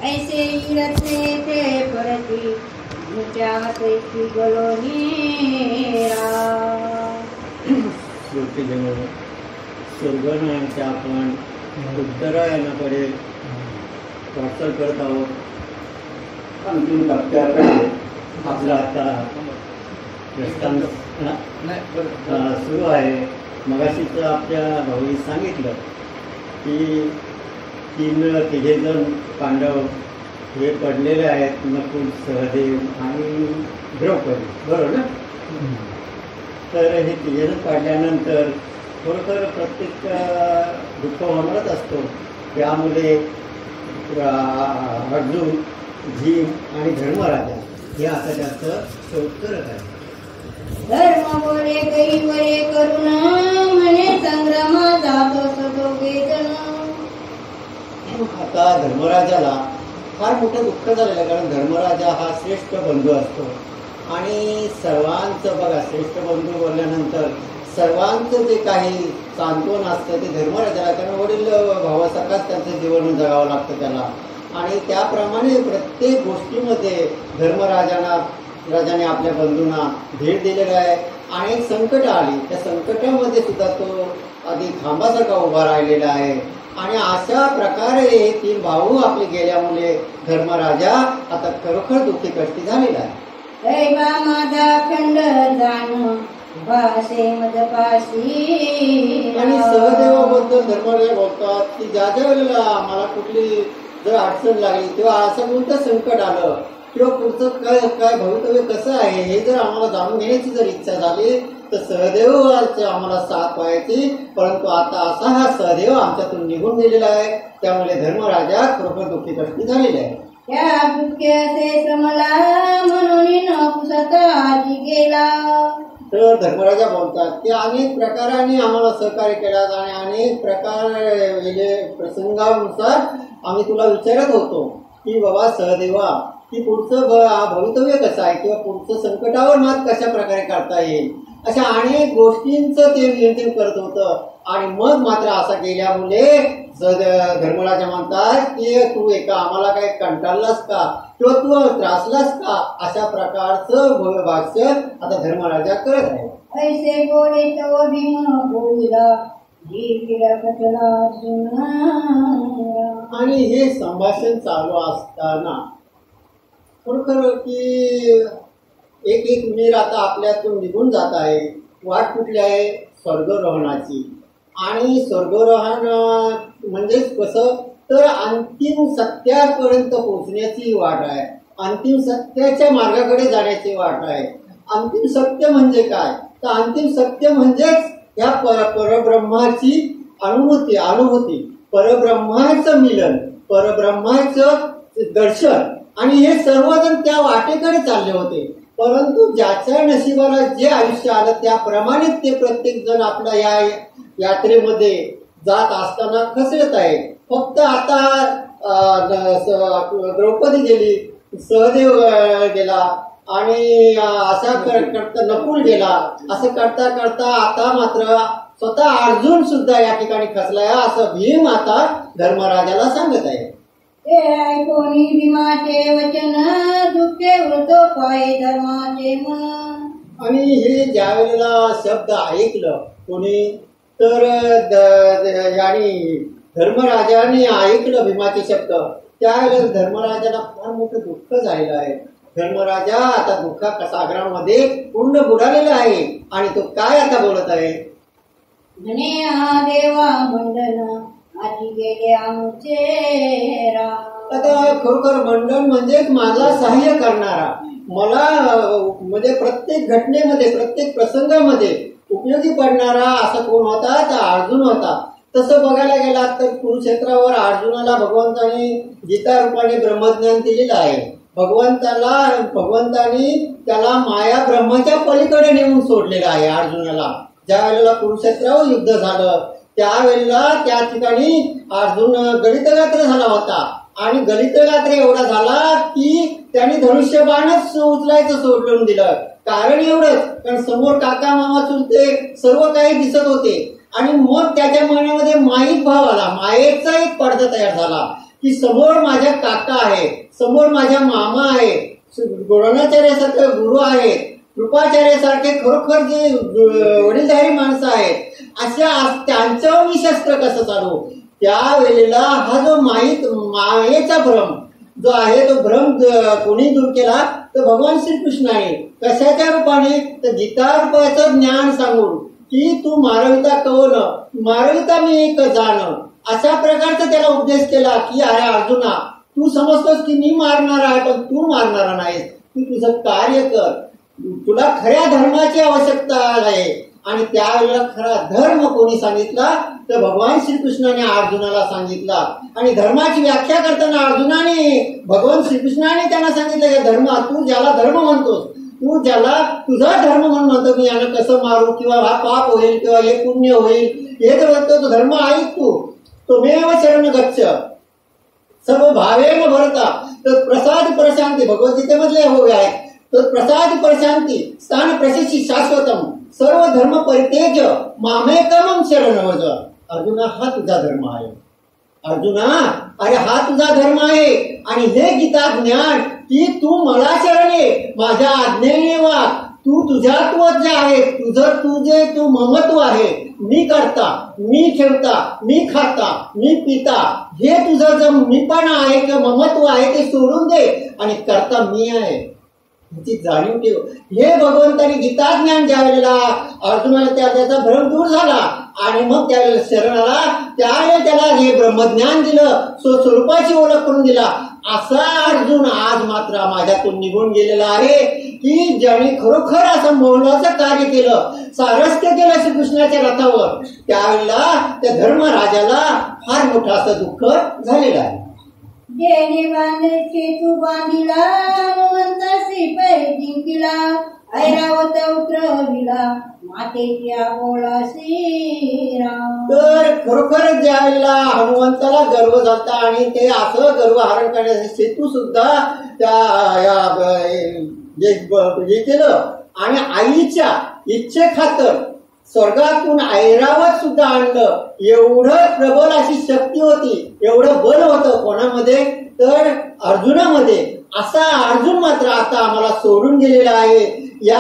ऐसे रत्ने ते परती नित्यावतेची गलोनीरा. स्वर्गनयनाचे आपण उत्तरायणाकडे वाटचाल करत आहोत. अंतिम टप्प्याकडे आपला आता प्रस्थान सुरू आहे. मगाशीच आपल्या भाऊनी सांगितलं की तिघेजण पांडव हे पडलेले आहेत, नकुल, सहदेव आणि द्रौपदी, बरोबर ना. तर हे तिघेजण पडल्यानंतर खरोखर प्रत्येक दुःख होणारच असतो. त्यामुळे अर्जुन, भीम आणि धर्मराजा हे आता जास्त शोध करत आहेत. धर्म बोले कैवरे करुण म्हणे संग्राम जातो दोघे जण. आता धर्मराजाला फार मोठं दुःख झालेलं आहे, कारण धर्मराजा हा श्रेष्ठ बंधू असतो आणि सर्वांचं बघा, श्रेष्ठ बंधू बोलल्यानंतर सर्वांचं जे काही सांत्वन असतं ते धर्मराजाला, कारण वडील भावासारखाच त्यांचं जीवन जगावं लागतं त्याला. आणि त्याप्रमाणे प्रत्येक गोष्टीमध्ये राजाने आपल्या बंधूंना भेट दिलेला आहे. आणि एक संकट आली, त्या संकटामध्ये सुद्धा तो आधी खांबासारखा उभा राहिलेला आहे. आणि अशा प्रकारे हे तीन भाऊ आपले गेल्यामुळे धर्मराजा आता खरोखर दुःखी कष्टी झालेला आहे. दैवा माझा खंड जाण भाषे मदपाशी. आणि सहदेवाबद्दल धर्मराजा बोलतात की ज्या वेळेला आम्हाला कुठली जर अडचण लागली तेव्हा असं कोणतं संकट आलं किंवा पुढचं काय भवितव्य कसं आहे हे जर आम्हाला जाणून घेण्याची जर इच्छा झाली तर सहदेव आम्हाला साथ व्हायची. परंतु आता असा हा सहदेव आमच्यातून निघून गेलेला आहे. त्यामुळे धर्मराजा खरोखर दुःखी कष्टी झालेला आहे. त्या दुःख्याचे श्रमला म्हणून नपुसत आधी गेला. तर धर्मराजा बोलतात की अनेक प्रकाराने आम्हाला सहकार्य केलात आणि अनेक प्रकार प्रसंगानुसार आम्ही तुला विचारत होतो की बाबा सहदेवा की पुढचं भवितव्य कसं आहे किंवा पुढचं संकटावर मात कशा प्रकारे करता येईल, अशा अनेक गोष्टींचं ते नियोजन करत होतं. आणि मग मात्र असं केल्यामुळे धर्मराजा म्हणतात की तू आम्हाला काय कंटाळलास का किंवा तू त्रासलास का, अशा प्रकारचं भाष्य आता धर्मराजा करत आहे. ऐसे बोले तो भीम बोला आणि हे संभाषण चालू असताना खरोखर की एक मिनिट आता आपल्यातून निघून जात आहे. वाट कुठली आहे? स्वर्गरोहणाची. आणि स्वर्गरोहण म्हणजेच कसं तर अंतिम सत्यापर्यंत पोहोचण्याची वाट आहे, अंतिम सत्याच्या मार्गाकडे जाण्याची वाट आहे. अंतिम सत्य म्हणजे काय तर अंतिम सत्य म्हणजेच या परब्रह्माची अनुभूती, परब्रह्माचं मिलन, परब्रह्माचं दर्शन. आणि हे सर्वजण त्या वाटेकडे चालले होते. परंतु ज्याच्या नशिबाला जे आयुष्य आलं त्याप्रमाणे ते प्रत्येक जण आपल्या या यात्रेमध्ये जात असताना खसरत आहे. फक्त आता द्रौपदी गेली, सहदेव गेला आणि असा करता नकुल गेला. असं करता करता आता मात्र स्वतः अर्जुन सुद्धा या ठिकाणी खचलाय, असं भीम आता धर्मराजाला सांगत आहे. ते ऐकोनी भीमाचे वचन दुःखे वृतो पाय धर्माचे मन. आणि हे ज्या वेळेला शब्द ऐकलं कोणी तर धर्मराजाने ऐकलं भीमाचे शब्द, त्यावेळेला धर्मराजाला फार मोठं दुःख झालेलं आहे. धर्मराजा आता दुःखा सागरामध्ये पूर्ण बुडालेला आहे. आणि तो काय आता बोलत आहे? म्हणे हा देवा मंडन आधी गेले आमचे राम. आता खरोखर मंडन म्हणजे माझा सहाय्य करणारा, मला म्हणजे प्रत्येक घटनेमध्ये प्रत्येक प्रसंगामध्ये उपयोगी पडणारा असा कोण होता तर अर्जुन होता. तसं बघायला गेला तर कुरुक्षेत्रावर अर्जुनाला भगवंताने गीता रूपाने ब्रह्मज्ञान दिलेलं आहे. भगवंतानी त्याला माया ब्रह्माच्या पलीकडे नेऊन सोडलेलं आहे अर्जुनाला. ज्या वेळेला कुरुक्षेत्रावर युद्ध झालं त्यावेळेला त्या ठिकाणी अर्जुन गलितगात्र झाला होता. आणि गलितगात्र एवढा झाला की त्याने धनुष्यबाणच उचलायचं सोडून दिलं. कारण एवढंच, कारण समोर काका मामा चुलते सर्व काही दिसत होते. आणि मग त्याच्या मनामध्ये माईक भाव आला, मायेचा एक पडदा तयार झाला की समोर माझ्या काका आहे, समोर माझ्या मामा आहे, द्रोणाचार्यासारखे गुरु आहेत, कृपाचार्यासारखे खरोखर जे वडीलधारी माणसं आहेत, अशा त्यांच्यावर मी शस्त्र कसं चालू. त्यावेळेला हा जो मायेचा भ्रम जो आहे तो भ्रम कोणी दूर केला तर भगवान श्रीकृष्णाने. कशाच्या रूपाने तर गीता रूपाचं ज्ञान सांगून की तू मारविता कवन मारविता मी एक जाण, अशा प्रकारचा त्याला उपदेश केला की अरे अर्जुना, तू समजतोस की मी मारणार आहे पण तू मारणारा नाहीस, तू तुझं कार्य कर, तुला खऱ्या धर्माची आवश्यकता आहे. आणि त्यावेळेला खरा धर्म कोणी सांगितला तर भगवान श्रीकृष्णाने अर्जुनाला सांगितला. आणि धर्माची व्याख्या करताना अर्जुनाने भगवान श्रीकृष्णाने त्यांना सांगितलं की धर्म, तू ज्याला धर्म म्हणतोस, तू ज्याला तुझा धर्म म्हणून म्हणतो मी यानं कसं मारू किंवा हा पाप होईल किंवा हे पुण्य होईल, हे तर म्हणतो तो धर्म ऐक तू. त्वमेव शरण गच्छ सर्व भावेन भरता तर प्रसाद प्रशांती भगवद्गीतेमधले होय आहे. तर प्रसाद प्रशांती स्थान प्रशिक्षी शाश्वतम सर्व धर्म परित्यज मामेकमं शरणं व्रज. अर्जुना, हा तुझा धर्म आहे. अर्जुना, अरे हा तुझा धर्म आहे आणि हे गीता ज्ञान की तू मला शरण ये, माझ्या आज्ञेने वाग. तू तुझ्यात्व जे आहे, तू ममत्व आहे, मी करता, मी ठेवता, मी खाता, मी पिता, हे तुझं जे मीपणा आहे किंवा ममत्व आहे ते सोडून दे आणि करता मी आहे ती जाणीव ठेव. हे भगवंताने गीता ज्ञान ज्या वेळेला अर्जुनाला त्याचा भ्रम दूर झाला आणि मग त्यावेळेला शरणाला त्यावेळेला त्याला हे ब्रह्मज्ञान दिलं, स्वस्वरूपाची ओळख करून दिला. असा अर्जुन आज मात्र माझ्यातून निघून गेलेला आहे की ज्याने खरोखर असं मोहनाचं कार्य केलं, सारस्त्य केलं श्रीकृष्णाच्या रथावर. त्यावेळेला त्या धर्मराजाला फार मोठं असं दुःख झालेलं आहे. जेणे बांधे तू बांधिला, हनुमंतासी पै जिंकिला, ऐरावत उतरविला, मातेच्या बोला श्रीराम. तर खरोखर ज्या वेळेला हनुमंताला गर्व झाला आणि ते असं गर्व हरण करण्यासाठी सेतू सुद्धा त्या हे केलं आणि आईच्या इच्छे खातर स्वर्गातून ऐरावत सुद्धा आणलं. एवढं प्रबल अशी शक्ती होती, एवढं बल होतं कोणामध्ये तर अर्जुनामध्ये. असा अर्जुन मात्र आता आम्हाला सोडून गेलेला आहे. या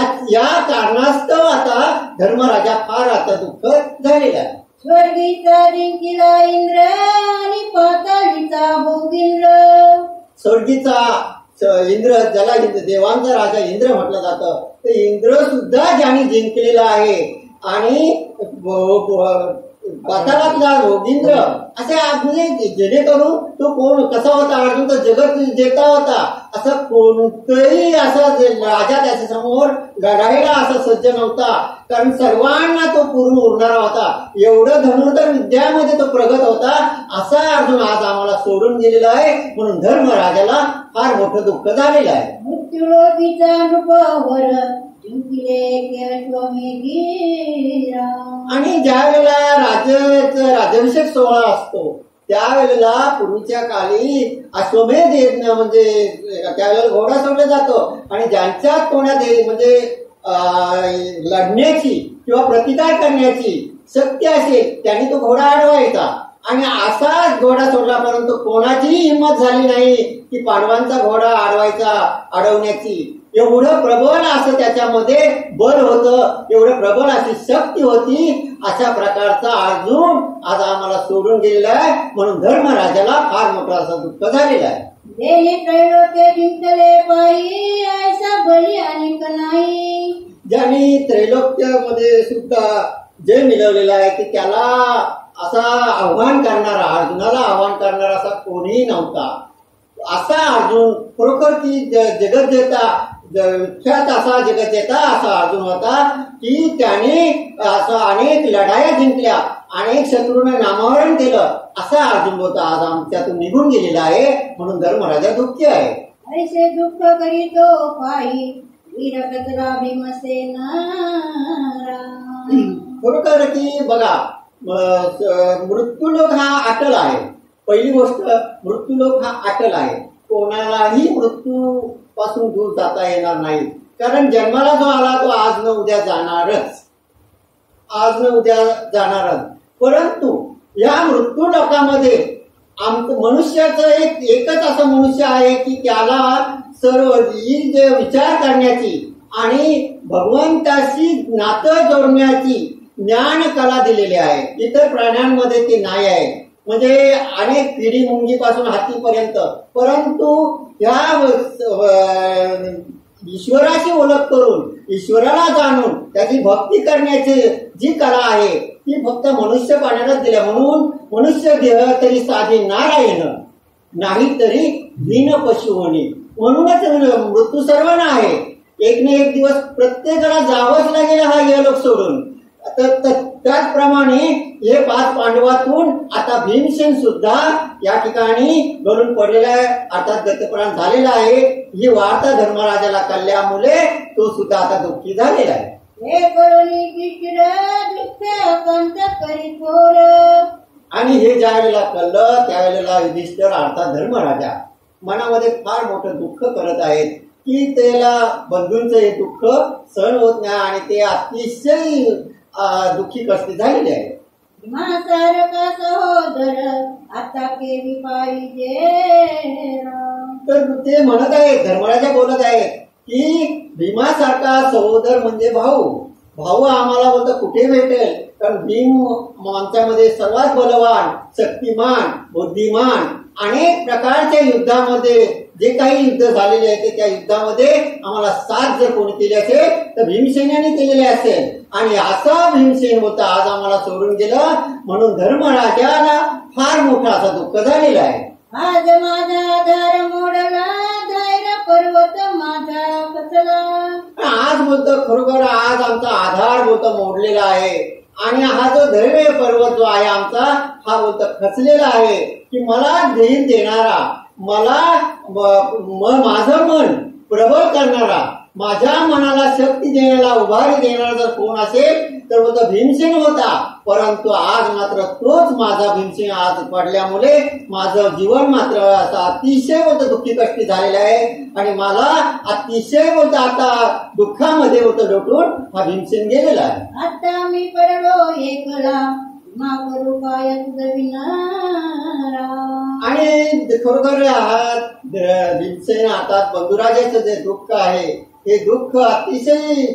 कारणास्तव आता धर्मराजा फार आता दुःख झालेला आहे. स्वर्गीचा जिंकिला इंद्र आणि पाताळीचा भोगिंद्र. स्वर्गीचा इंद्र, ज्याला देवांचा राजा इंद्र म्हटलं जातं, ते इंद्र सुद्धा ज्याने जिंकलेला आहे. आणि पाताळातला भोगिंद्र असे म्हणजे जेणेकरून तो कोण कसा होता अर्जुन, तर जगत जेता होता. असं कोणतंही असा राजा त्याच्या समोर लढायला असा सज्ज नव्हता, कारण सर्वांना तो पूर्ण उरणारा होता. एवढं धनुर्धर विद्यामध्ये तो प्रगत होता. असा अर्जुन आज आम्हाला सोडून गेलेला आहे. म्हणून धर्मराजाला फार मोठं दुःख झालेलं आहे. मृत्यूलोकीचा अनुभवर आणि ज्या वेळेला राज्याभिषेक सोहळा असतो त्यावेळेला पूर्वीच्या काळी अश्वमेध यज्ञ म्हणजे त्यावेळेला घोडा सोडला जातो आणि ज्यांच्या तोंडात म्हणजे लढण्याची किंवा प्रतिकार करण्याची शक्ती असेल त्यांनी तो घोडा अडवायचा. आणि असाच घोडा सोडला, परंतु कोणाचीही हिंमत झाली नाही की पांडवांचा घोडा अडवण्याची. एवढं प्रबळ असं त्याच्यामध्ये बल होतं, एवढं प्रबळ अशी शक्ती होती. अशा प्रकारचा अर्जुन आज आम्हाला सोडून गेलेला आहे. म्हणून धर्मराजाला फार मोठं असं दुःख झालेलं आहे. देणे त्रैलोक्य जिंकले पायी, ऐसा बली अनेक नाही. ज्यांनी त्रैलोक्यामध्ये सुद्धा जय मिळवलेला आहे की त्याला असा आव्हान करणारा, अर्जुनाला आव्हान करणारा असा कोणीही नव्हता. असा अर्जुन खरोखर की जगत जेता विख्यात असा जगत जेता असा अर्जुन होता की त्याने असं अनेक लढाया जिंकल्या, अनेक शत्रूंना नामावरण केलं. असा अर्जुन होता आज आमच्यातून निघून गेलेला आहे. म्हणून धर्मराजा दुःखी आहे. ऐसे दुःख करीतो पायी, वीर कचरा भीमसेन. खरोखर की बघा, मृत्यूलोक हा अटल आहे. पहिली गोष्ट, मृत्यूलोक हा अटल आहे. कोणालाही मृत्यू पासून दूर जाता येणार नाही, कारण जन्माला जो आला तो आज न उद्या जाणारच, आज न उद्या जाणारच. परंतु या मृत्यू लोकामध्ये मनुष्याचं एकच असं मनुष्य आहे की त्याला सर्व ही जे विचार करण्याची आणि भगवंताशी नातं जोडण्याची ज्ञान कला दिलेली आहे. इतर प्राण्यांमध्ये ते नाही आहे. म्हणजे अनेक पिढी मुंगीपासून हातीपर्यंत, परंतु या ईश्वराची ओळख करून ईश्वराला जाणून त्याची भक्ती करण्याची जी कला आहे ती फक्त मनुष्य प्राण्यालाच दिल्या. म्हणून मनुष्य देह तरी साधी नारायण, नाही तरी दीन पशुवनी. म्हणूनच मृत्यू सर्वांना आहे. एक ना एक दिवस प्रत्येकाला जावंच लागेल हा यलोक सोडून. त्याचप्रमाणे हे 5 पांडवातून आता भीमसेन सुद्धा या ठिकाणी गळून पडलेला आहे, अर्थात गतप्राण झालेला आहे. ही वार्ता धर्मराजाला कळल्यामुळे तो सुद्धा आता दुःखी झालेला आहे. हे करुणी किचिर दुःख कंत करी थोर. आणि हे ज्या वेळेला कळलं त्यावेळेला युधिष्ठिर अर्थात धर्मराजा मनामध्ये फार मोठं दुःख करत आहेत की त्याला बंधूंचं हे दुःख सहन होत नाही आणि ते अतिशय दुःखी कष्टी झालेले आहे. सारखा सहोदर आता केली पाहिजे. तर ते म्हणत आहेत, धर्मराजा बोलत आहेत की भीमासारखा सहोदर म्हणजे भाऊ. भाऊ आम्हाला बोलतं कुठे भेटेल, कारण भीम माणसामध्ये सर्वात बलवान, शक्तिमान, बुद्धिमान, अनेक प्रकारच्या युद्धामध्ये जे काही युद्ध झालेले आहे त्या युद्धामध्ये आम्हाला साथ जर कोणी केली असेल तर भीमसेनाने केलेले असेल. आणि असा भीमसेन होता आज आम्हाला सोडून गेला. म्हणून धर्मराजाला फार मोठा असा दुःख झालेला आहे. आज माझा आधार मोडला, धैर्य पर्वत माझा खचला. आज बोलतो खरोखर आज आमचा आधार बोलतो मोडलेला आहे आणि हा जो धैर्य पर्वत जो आहे आमचा हा बोलतो खचलेला आहे की मला धैर्य देणारा, मला माझं मन प्रबळ करणारा, माझ्या मनाला शक्ती देणारा, उभारी देणारा जर कोण असेल तर बोलतो भीमसेन होता. परंतु आज मात्र तोच माझा भीमसेन आज पडल्यामुळे माझं जीवन मात्र असं अतिशय बोलतो दुःखी कष्टी झालेलं आहे आणि मला अतिशय बोलतो आता दुःखामध्ये बोलतो लोटून हा भीमसेन गेलेला आहे. आता मी पडलो एकला, करू काय विनारा. आणि खरोखर भीमसेन आता बंधुराजाचं जे दुःख आहे हे दुःख अतिशय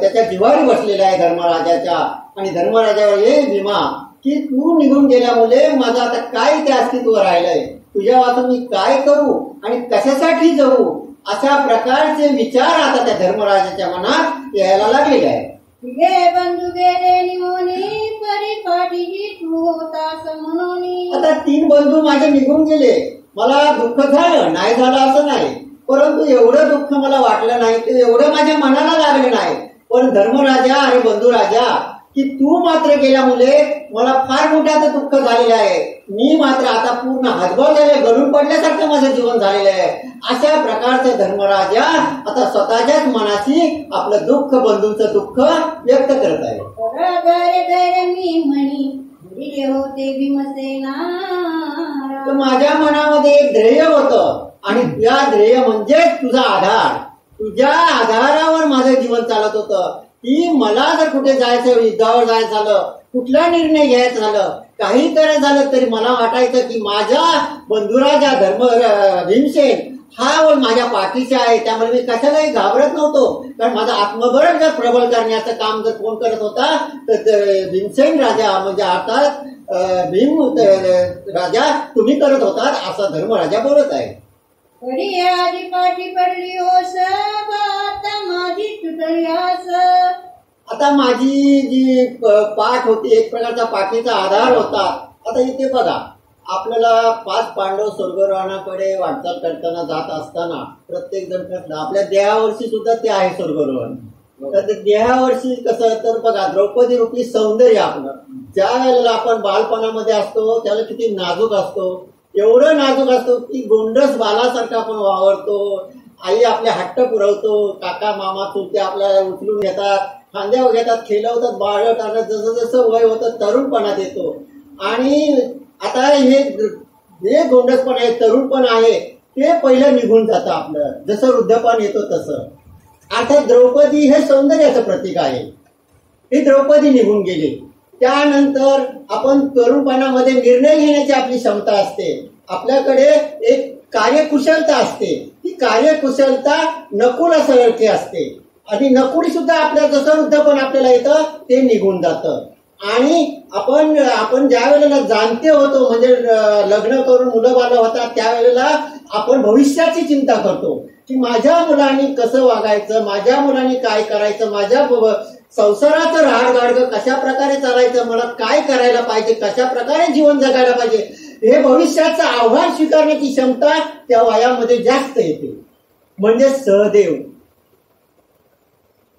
त्याच्या जिव्हारी बसलेलं आहे धर्मराजाच्या. आणि धर्मराजावर हे भीमा की तू निघून गेल्यामुळे माझं आता काय ते अस्तित्व राहिलंय, तुझ्या वाचून मी काय करू आणि कशासाठी जगू, अशा प्रकारचे विचार आता त्या धर्मराजाच्या मनात यायला लागलेले आहे. गे बंधू गेले निमोनी, परिपाठीची तू होतास म्हणून. आता 3 बंधू माझे निघून गेले, मला दुःख झालं नाही, झालं असं नाही, परंतु एवढं दुःख मला वाटलं नाही, ते एवढं माझ्या मनाला लागलं नाही. पण धर्मराजा आणि बंधुराजा की तू मात्र गेल्यामुळे मला फार मोठं आता दुःख झालेलं आहे. मी मात्र आता पूर्ण हातभार झाले, गळून पडल्यासारखं माझं जीवन झालेलं आहे. अशा प्रकारचा धर्मराजा आता स्वतःच्याच मनाशी आपलं दुःख, बंधूंचं दुःख व्यक्त करत आहे. मी म्हणी होते भीमसेना. माझ्या मनामध्ये एक ध्येय होतं आणि त्या ध्येय म्हणजे तुझा आधार. तुझ्या आधारावर माझं जीवन चालत होतं की मला जर कुठे जायचं, युद्धावर जायचं झालं, कुठला निर्णय घ्यायचा झालं, काही करायचं झालं तरी मला वाटायचं की माझ्या बंधुराजा भीमसेन हा माझ्या पाठीचा आहे. त्यामुळे मी कशालाही घाबरत नव्हतो, कारण माझं आत्मबळ जर प्रबळ करण्याचं काम जर कोण करत होता तर भीमसेन राजा म्हणजे अर्थात भीम राजा तुम्ही करत होता, असा धर्मराजा बोलत आहे. कडी आधी पाठी पडली ओस, आता माझी तुटली आस. आता माझी जी पाठ होती एक प्रकारचा पाठीचा आधार होता. आता इथे बघा, आपल्याला 5 पांडव स्वर्गरोहणाकडे वाटचाल करताना जात असताना प्रत्येक जण ठरलं आपल्या देहावर्षी सुद्धा ते आहे स्वर्गरोहण. तर देहावर्षी कसं तर बघा, द्रौपदी रूपी सौंदर्य आपलं ज्या वेळेला आपण बालपणामध्ये असतो त्यावेळेला किती नाजूक असतो, एवढं नाजूक असतो की गोंडस बालासारखा आपण वावरतो. आई आपले हट्ट पुरवतो, काका मामा चुलते आपल्याला उचलून घेतात, खांद्यावर घेतात, खेळवतात, बाळवतात. जसं जसं वय होतं तरुणपणात येतो. आणि आता हे गोंडसपण आहे, तरुणपण आहे ते पहिलं निघून जातं आपलं, जसं वृद्धपण येतो तसं. आता द्रौपदी हे सौंदर्याचं प्रतीक आहे. ही द्रौपदी निघून गेली त्यानंतर आपण तरुणपणामध्ये निर्णय घेण्याची आपली क्षमता असते. आपल्याकडे एक कार्यकुशलता असते. ती कार्यकुशलता नकुलासारखी असते आणि नकुली सुद्धा आपल्या जसं वृद्धपण आपल्याला येतं ते निघून जातं. आणि आपण ज्या वेळेला जाणते होतो म्हणजे लग्न करून मुलं बाळ होतात त्यावेळेला आपण भविष्याची चिंता करतो की माझ्या मुलांनी कसं वागायचं, माझ्या मुलांनी काय करायचं, माझ्या संसाराचं राहाडगाडगं कशा प्रकारे चालायचं, मला काय करायला पाहिजे, कशा प्रकारे जीवन जगायला पाहिजे, हे भविष्याचं आव्हान स्वीकारण्याची क्षमता त्या वयामध्ये जास्त येते. म्हणजे सहदेव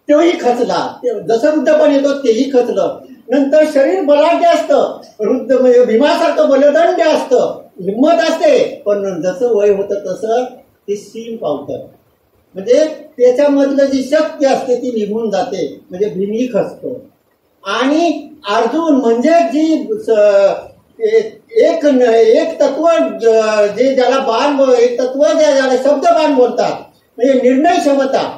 तोही खचला, जसं वृद्धपण येतो तेही खचलं. नंतर शरीर बलाढ्य असतं, वृद्ध म्हणजे भीमासारखं बलदंड असतं, हिंमत असते, पण जसं वय होतं तसं ते सीम पावतं. म्हणजे त्याच्यामधलं जी शक्ती असते ती निघून जाते. म्हणजे भीमही खचतो. आणि अर्जुन म्हणजे जी एक तत्व जे ज्याला बाण, एक तत्व ज्याला शब्दबाण बोलतात, म्हणजे निर्णय क्षमता,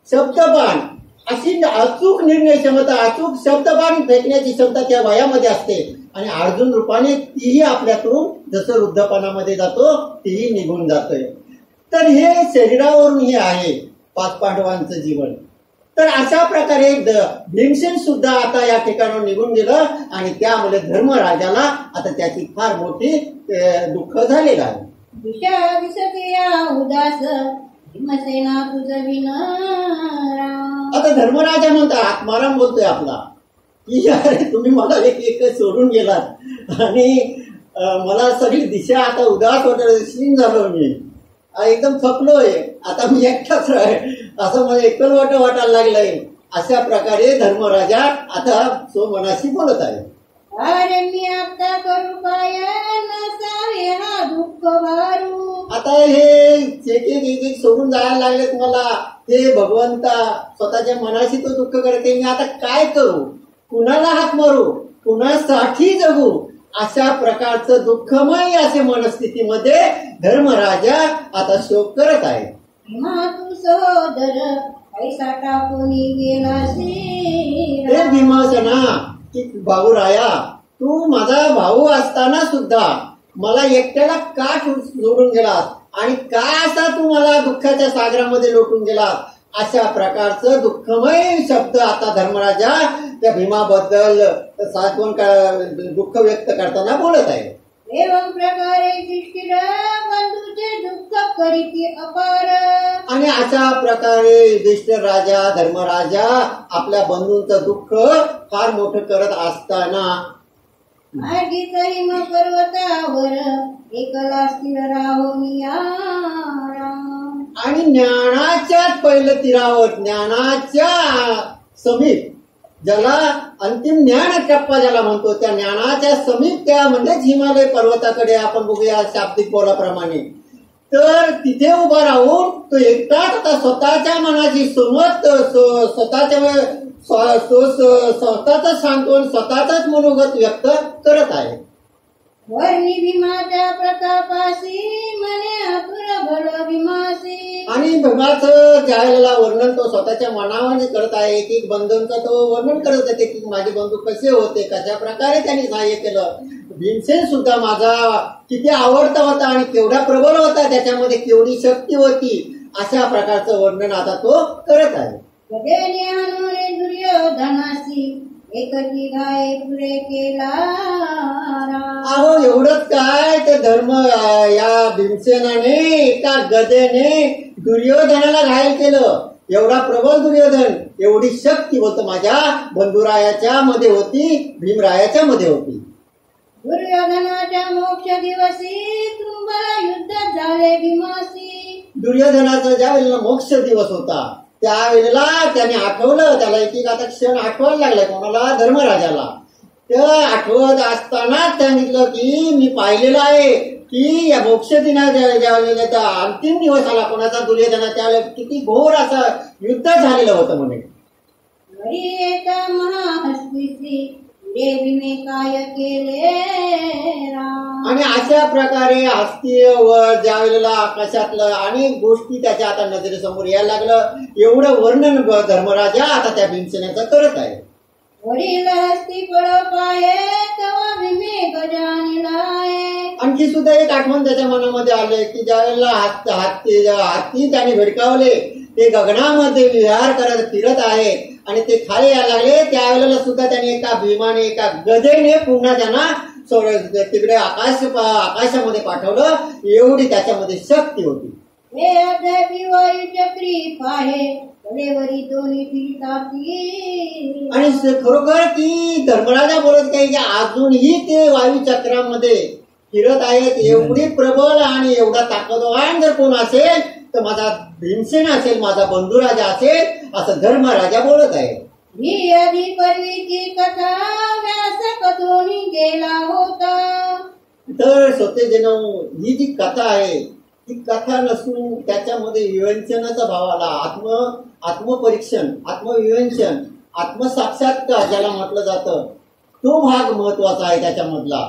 शब्दबाण अशी अचूक निर्णय क्षमता, अचूक शब्दबाण फेकण्याची क्षमता त्या वयामध्ये असते. आणि अर्जुन रूपाने तीही आपल्यातून जसं वृद्धपणामध्ये जातो तीही निघून जातोय. तर हे शरीरावरून हे आहे 5 पांडवांचं जीवन. तर अशा प्रकारे भीमसेन सुद्धा आता या ठिकाणावर निघून गेलं आणि त्यामुळे धर्मराजाला आता त्याची फार मोठी दुःख झालेलं आहे. उदास भीमसेना तुझ विना. आता धर्मराजा म्हणतात, आत्माराम बोलतोय आपला, की अरे तुम्ही मला एक सोडून गेलात आणि मला सगळी दिशा आता उदास वाटत झालो, मी एकदम थकलोय, आता मी एकटाच आहे, असं मला एकल वाटायला लागलंय. अशा प्रकारे धर्मराजा आता तो मनाशी बोलत आहे. अरे मी आता करू काय, नसावे हा दुःख वारू. आता हे एक सोडून जायला लागलेत मला, ते भगवंता स्वतःच्या मनाशी तो दुःख करते. मी आता काय करू, कुणाला हात मारू, कुणासाठी जगू, अशा प्रकारचं दुःखमय असे मनस्थितीमध्ये धर्मराजा आता शोक करत आहे. तू सहोदर पैसा टाकून गेलासी. हे भीमसेना की भाऊराया, तू माझा भाऊ असताना सुद्धा मला एकट्याला का सोडून गेलास आणि का असा तू मला दुःखाच्या सागरामध्ये लोटून गेलास. अशा प्रकारचं दुःखमय शब्द आता धर्मराजा त्या भीमाबद्दल सात्वन दुःख व्यक्त करताना बोलत आहे. एवं प्रकारे युधिष्ठिर बंधूचे दुःख करीती अपार. आणि अशा प्रकारे युधिष्ठिर राजा धर्मराजा आपल्या बंधूंचं दुःख फार मोठं करत असताना मार्गीच हिम पर्वतावर एकला स्थिर राहून आणि ज्ञानाच्याच पहिलं तीरावर, ज्ञानाच्या समीप, ज्याला अंतिम ज्ञान टप्पा ज्याला म्हणतो, त्या ज्ञानाच्या समीप त्या म्हणजेच हिमालय पर्वताकडे आपण बघूया शाब्दिक बोलाप्रमाणे. तर तिथे उभा राहून तो एकटाच आता स्वतःच्या मनाची सुमत, स्वतःच सांत्वन, स्वतःच मनोगत व्यक्त करत आहे. वर्णी भीमाच्या प्रतापासी मने आतुर बळ भीमासी. आणि भीमाचं ज्या वेळेला वर्णन तो स्वतःच्या मनामध्ये करत आहे, एक एक बंधूंचं तो वर्णन करत होते की माझे बंधू कसे होते, कशा प्रकारे त्यांनी सहाय्य केलं. भीमसेन सुद्धा माझा किती आवडता होता आणि केवढा प्रबल होता, त्याच्यामध्ये केवढी शक्ती होती, अशा प्रकारचं वर्णन आता तो करत आहे. दुर्योधनासी एकटी गाय पुरे केला. अहो एवढंच काय, ते धर्म या भीमसेनाने एका गदेने दुर्योधनाला घायल केलं. एवढा प्रबल दुर्योधन, एवढी शक्ती होतं माझ्या बंधुरायाच्या मध्ये होती, भीमरायाच्या मध्ये होती. दुर्योधनाच्या मोक्ष दिवशी तुम्हाला युद्ध झाले भीमासी. दुर्योधनाचा ज्या वेळेला मोक्ष दिवस होता त्यावेळेला त्याने आठवलं, त्याला एक आता क्षण आठवायला लागलाय, कोणाला, धर्मराजाला. त्या आठवत असताना सांगितलं की मी पाहिलेलं आहे की या मोक्ष दिना ज्या वेळेला अंतिम दिवस आला कोणाचा, दुर्योधना, त्यावेळेला किती घोर असं युद्ध झालेलं होतं म्हणे. एका महाहस्तीसी देवीने काय केले. आणि अशा प्रकारे हस्ती ज्या वेळेला आकाशातलं अनेक गोष्टी त्याच्या आता नजरेसमोर यायला लागलं. एवढं वर्णन धर्मराजा आता त्या भीमसेनेचं करत आहे. वडील हस्ती पड पाये तेव्हा भीमे गजानी लाये. आणखी सुद्धा एक आठवण त्याच्या मनामध्ये आले की ज्यावेळेला हाती त्याने भिडकावले, ते गगनामध्ये विहार करत फिरत आहेत आणि ते खाली यायला लागले, त्यावेळेला सुद्धा त्याने एका भीमाने एका गदेने पुन्हा त्यांना तिकडे आकाशामध्ये पाठवलं. एवढी त्याच्यामध्ये शक्ती होती. हे अद्यापी वायू चक्री पाहे कलेवरी दोन्ही फिरताती. आणि खरोखर ती धर्मराजा बोलत काही की अजूनही ते वायू चक्रामध्ये फिरत आहेत. एवढी प्रबल आणि एवढा ताकदवान जर कोण असेल तर माझा भीमसेन असेल, माझा बंधुराजा असेल, असं धर्मराजा बोलत आहे. ही आधी पूर्वीची कथा व्यास कथून गेला होता. तर स्वतःजन ही जी कथा आहे ती कथा नसून त्याच्यामध्ये विवेचनाचा भाव आला. आत्मपरीक्षण, आत्मविवेचन, आत्मसाक्षात्कार ज्याला म्हटलं जातं, तो भाग महत्वाचा आहे त्याच्यामधला.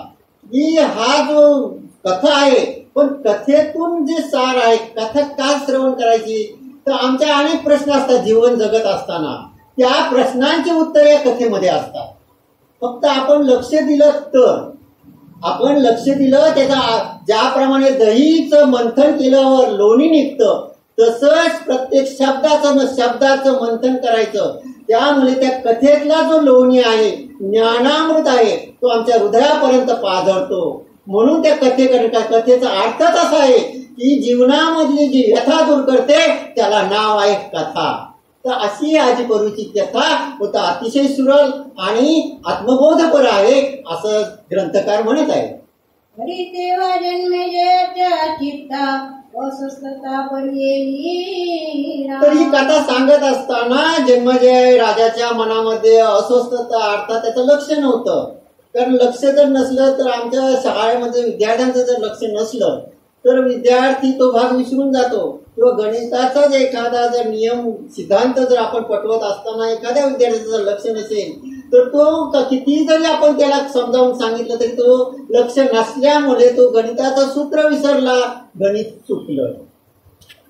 की हा जो कथा आहे, पण कथेतून जे सार आहे, कथा का श्रवण करायची, तर आमच्या अनेक प्रश्न असतात जीवन जगत असताना. त्या प्रश्नांची उत्तर या कथेमध्ये असतात. फक्त आपण लक्ष दिलं त्याचा ज्याप्रमाणे दहीचं मंथन केल्यावर लोणी निघतं, तसंच प्रत्येक शब्दाचं मंथन करायचं. त्यामुळे त्या कथेतला जो लोणी आहे, ज्ञानामृत आहे, तो आमच्या हृदयापर्यंत पाझरतो. म्हणून त्या कथेचा अर्थच असा आहे की जीवनामधली जी व्यथा दूर करते त्याला नाव आहे कथा. तर अशी आजी पूर्वीची कथा होता, अतिशय सुरळ आणि आत्मबोधपर आहे असं ग्रंथकार म्हणत आहे. हरी तेव्हा जन्मेजयाच्या चित्ता अस्वस्थता पडलेली. तर ही कथा सांगत असताना जन्मेजय राजाच्या मनामध्ये अस्वस्थता, अर्थात त्याचं लक्ष नव्हतं. कारण लक्ष जर नसलं तर आमच्या शाळेमध्ये विद्यार्थ्यांचं जर लक्ष नसलं तर विद्यार्थी तो भाग विसरून जातो. किंवा गणिताचा जर एखादा जर नियम सिद्धांत जर आपण पटवत असताना एखाद्या विद्यार्थ्याचं जर लक्ष नसेल तर तो किती जरी आपण त्याला समजावून सांगितलं तरी तो लक्ष नसल्यामुळे तो गणिताचं सूत्र विसरला, गणित चुकलं.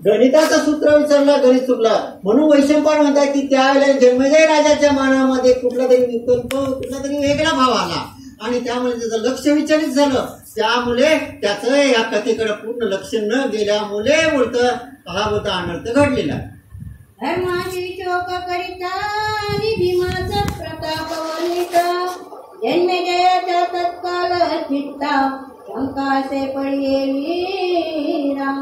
गणिताचं सूत्र विसरला, गणित चुकला. म्हणून वैशंपायन म्हणतात की त्यावेळेला जन्मेजय राजाच्या मनामध्ये कुठला तरी वेगळा भाव आला आणि त्यामुळे त्याचं लक्ष विचलित झालं. त्यामुळे त्याचं या कथेकडे पूर्ण लक्ष न गेल्यामुळे उलट हा मोठा अनर्थ घडलेला. धर्माची शोक करिता आणि भीमाचा प्रताप वनित जन्मेजयाच्या तत्काल चित्ता शंकासे पडलेली.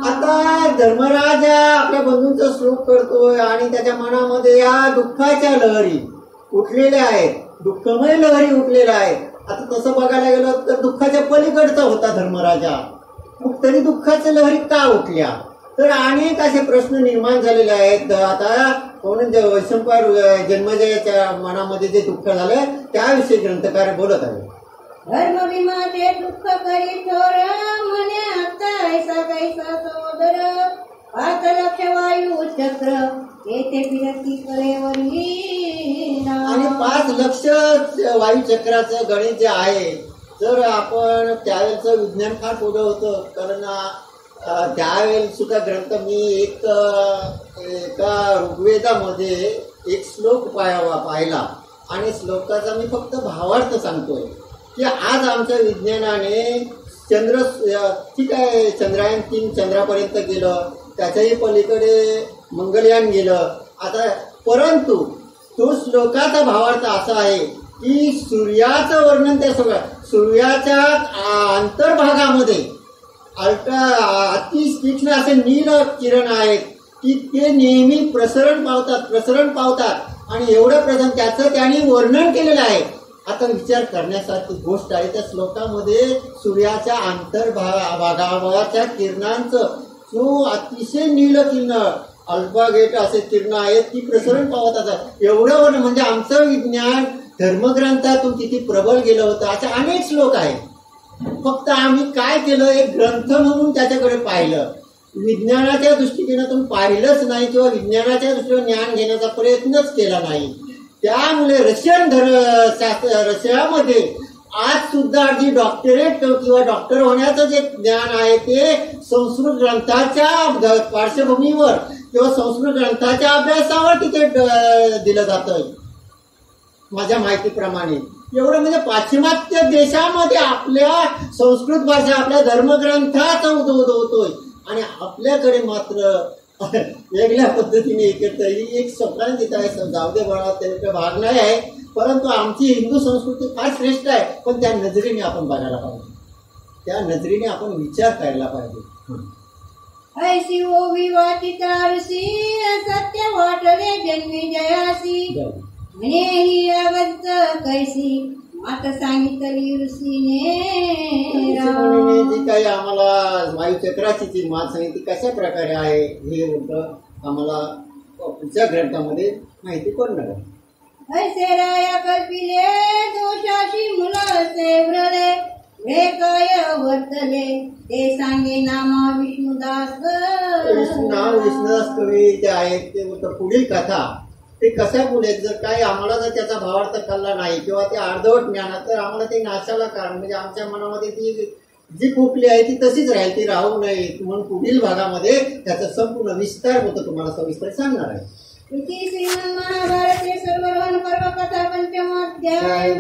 आता धर्मराजा आपल्या बंधूंचा श्लोक करतोय आणि त्याच्या मनामध्ये या दुःखाच्या लहरी उठलेल्या आहेत, दुःखमय लहरी उठलेल्या आहेत. आता तसं बघायला गेलं तर दुःखाच्या पलीकडचा होता धर्मराजा, मग तरी दुःखाच्या लहरी का उठल्या, तर अनेक असे प्रश्न निर्माण झालेले आहेत. आता म्हणून वैशंपायन जन्मेजयाच्या मनामध्ये जे दुःख झालं त्याविषयी ग्रंथकार बोलत आहे. धर्म भीमाचे दुःख करी थोर म्हणे आता ऐसा कैसा सोदर. 5 लक्ष वायू चक्र येथे फिरती कलेवरी. आणि 5 लक्ष वायू चक्राचं गणित जे आहे, तर आपण त्यावेळेचं विज्ञान फार पुढं होतं. कारण त्यावेळेस सुद्धा ग्रंथ मी एका ऋग्वेदामध्ये एक श्लोक पाहिला आणि श्लोकाचा मी फक्त भावार्थ सांगतोय की आज आमच्या विज्ञानाने ठीक आहे, चंद्रायन 3 चंद्रापर्यंत गेलं, त्याच्याही पलीकडे मंगलयान गेलं. आता परंतु तो श्लोकाचा भावार्थ असा आहे की सूर्याचं वर्णन त्या सूर्याच्या अंतर्भागामध्ये अति तीक्ष्ण असे नील किरण आहेत की ते नेहमी प्रसरण पावतात आणि एवढं प्रसरण त्याचं त्यांनी वर्णन केलेलं आहे. आता विचार करण्यासारखी गोष्ट आहे. त्या श्लोकामध्ये सूर्याच्या अंतर्भागाच्या किरणांचं जो अतिशय नील किरण, अल्फा गेट असे किरण आहेत ती प्रसरण पावतात. एवढं वर्णन म्हणजे आमचं विज्ञान धर्मग्रंथातून किती प्रबल गेलं होतं. असे अनेक श्लोक आहेत. फक्त आम्ही काय केलं, एक ग्रंथ म्हणून त्याच्याकडे पाहिलं, विज्ञानाच्या दृष्टिकोनातून पाहिलंच नाही किंवा विज्ञानाच्या दृष्टीने ज्ञान घेण्याचा प्रयत्नच केला नाही. त्यामुळे रशियामध्ये आज सुद्धा जी डॉक्टरेट किंवा डॉक्टर होण्याचं जे ज्ञान आहे ते संस्कृत ग्रंथाच्या पार्श्वभूमीवर किंवा संस्कृत ग्रंथाच्या अभ्यासावर तिथे दिलं जातं. माझ्या माहितीप्रमाणे एवढं म्हणजे पाश्चिमात्य देशामध्ये आपल्या संस्कृत भाषा आपल्या धर्मग्रंथाचा उदोदोतोय आणि आपल्याकडे मात्र वेगळ्या पद्धतीने एकत्र ही एक स्वप्न देत आहे. जाऊ दे बाळा, ते भाग नाही आहे, परंतु आमची हिंदू संस्कृती फार श्रेष्ठ आहे. पण त्या नजरेने आपण बघायला पाहिजे, त्या नजरेने आपण विचार करायला पाहिजे. ऐसी ओवी वाटिका ऋषी सत्य वाटले जन्मी जयासी म्हणे ही अगस्त कैसी मात सांगितली ऋषीने. जी काही आम्हाला वायुचक्राची जी मात सांगितली कशा प्रकारे आहे हे होतं आम्हाला पुढच्या ग्रंथामध्ये माहिती पडणार आहे. ऐसे राया कल्पिले दोषाशी मुलाचे व्रले हे काय वर्तले ते सांगे नामा विष्णुदास. विष्णुदास कवी जे आहेत ते पुढील कथा ते कशा पुढे जर काही आम्हाला जर त्याचा भावार्थ कळला नाही किंवा ते अर्धवट ज्ञानात तर आम्हाला ते नाशाला कारण म्हणजे आमच्या मनामध्ये ती जी खोकली आहे ती तशीच राहील, ती राहू नये. म्हणून पुढील भागामध्ये त्याचा संपूर्ण विस्तार होतो तुम्हाला सविस्तर सांगणार आहे. श्रीमन महाभारते सर्वरोहण पर्व कथा पंचमाध्याय.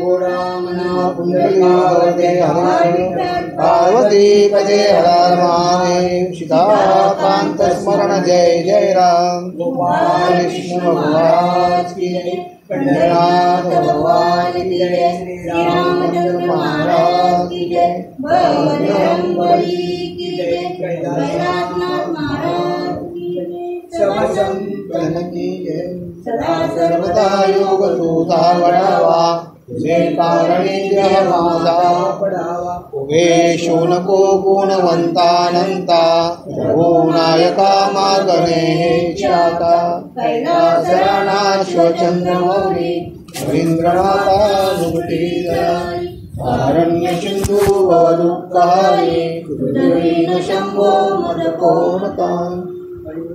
पार्वती पदे हर महादेव सीताकांत स्मरण जय जय राम. गोपाल कृष्ण भगवान की जय. पंडरनाथ भगवान की जय. श्री रामचंद्र महाराज की जय. बजरंग बली की जय. कैलासनाथ महाराज की जय. समसंपन्न की जय. सदा सर्वदा योग दूता वडावा तुझे कारणे ग्रह माझा पडावा. उभे शोनको गुणवंतानंता रघुनायका मार्गने ख्याता. कैलासराना श्वचंद्रमौली रवींद्रनाथा मुक्तीधराई. आरण्य सिंधू भवदुःखहारी. शंभो मदको नतां.